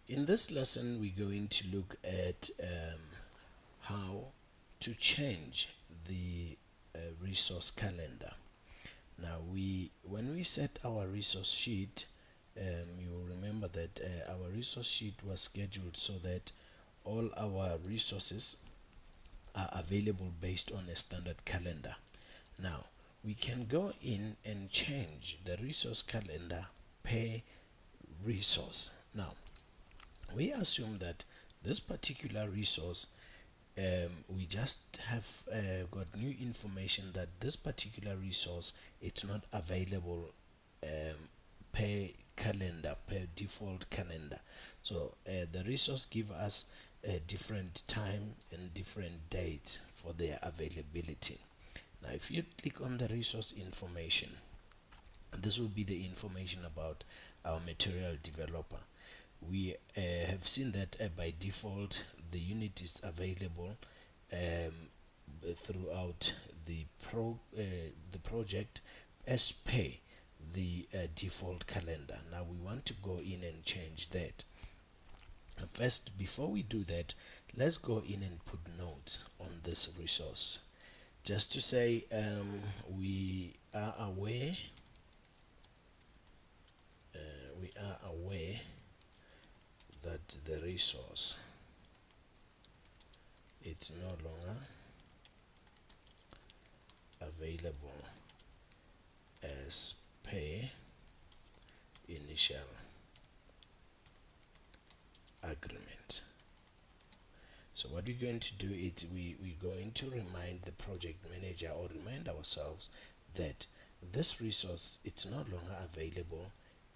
In this lesson, we're going to look at how to change the resource calendar. Now, when we set our resource sheet, you will remember that our resource sheet was scheduled so that all our resources are available based on a standard calendar. Now, we can go in and change the resource calendar per resource. Now, we assume that this particular resource, we just have got new information that this particular resource it's not available per calendar, per default calendar. So the resource give us a different time and different dates for their availability. Now if you click on the resource information, this will be the information about our material developer. We have seen that by default the unit is available throughout the project as per the default calendar. Now we want to go in and change that. First, before we do that, let's go in and put notes on this resource, just to say we are aware that the resource it's no longer available as per initial agreement. So what we're going to do is we're going to remind the project manager or remind ourselves that this resource it's no longer available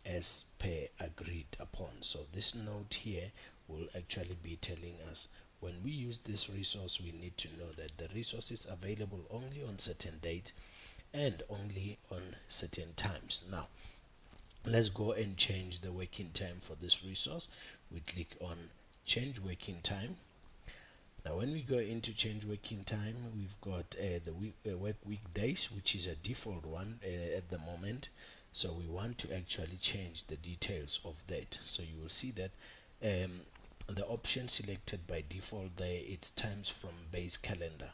as per agreed upon. So this note here will actually be telling us when we use this resource, we need to know that the resource is available only on certain dates and only on certain times. Now let's go and change the working time for this resource. We click on change working time. Now when we go into change working time, we've got the work weekdays, which is a default one at the moment. So we want to actually change the details of that. So you will see that the option selected by default there, it's times from base calendar.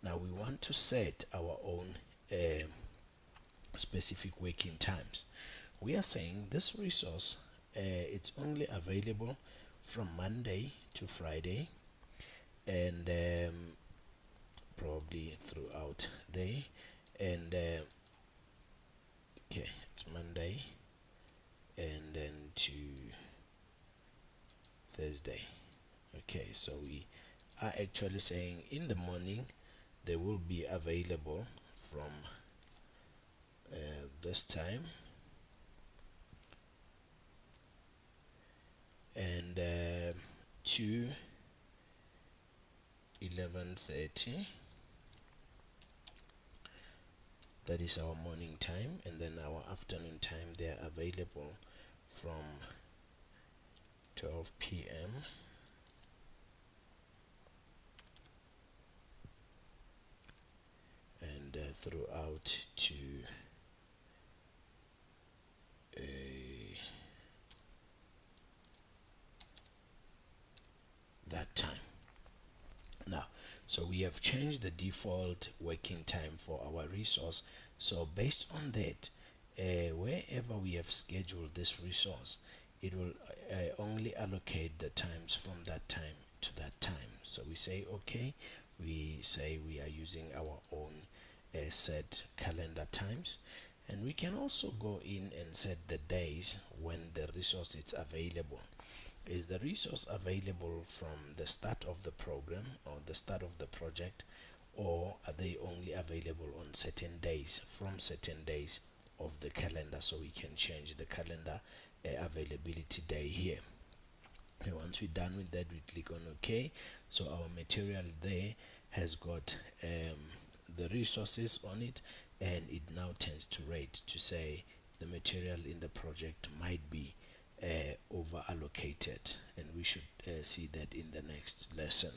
Now we want to set our own specific working times. We are saying this resource it's only available from Monday to Friday, and probably throughout day, and okay, it's Monday and then to Thursday. Okay, so we are actually saying in the morning they will be available from this time and to 11:30. That is our morning time, and then our afternoon time they are available from 12 p.m. and throughout to that time. Now, so we have changed the default working time for our resource. So based on that, wherever we have scheduled this resource, it will only allocate the times from that time to that time. So we say okay, we say we are using our own set calendar times, and we can also go in and set the days when the resource is available. Is the resource available from the start of the program or the start of the project, or are they only available on certain days from certain days of the calendar? So we can change the calendar availability day here. And once we're done with that, we click on OK. So our material there has got the resources on it, and it now turns to red to say the material in the project might be over allocated, and we should see that in the next lesson.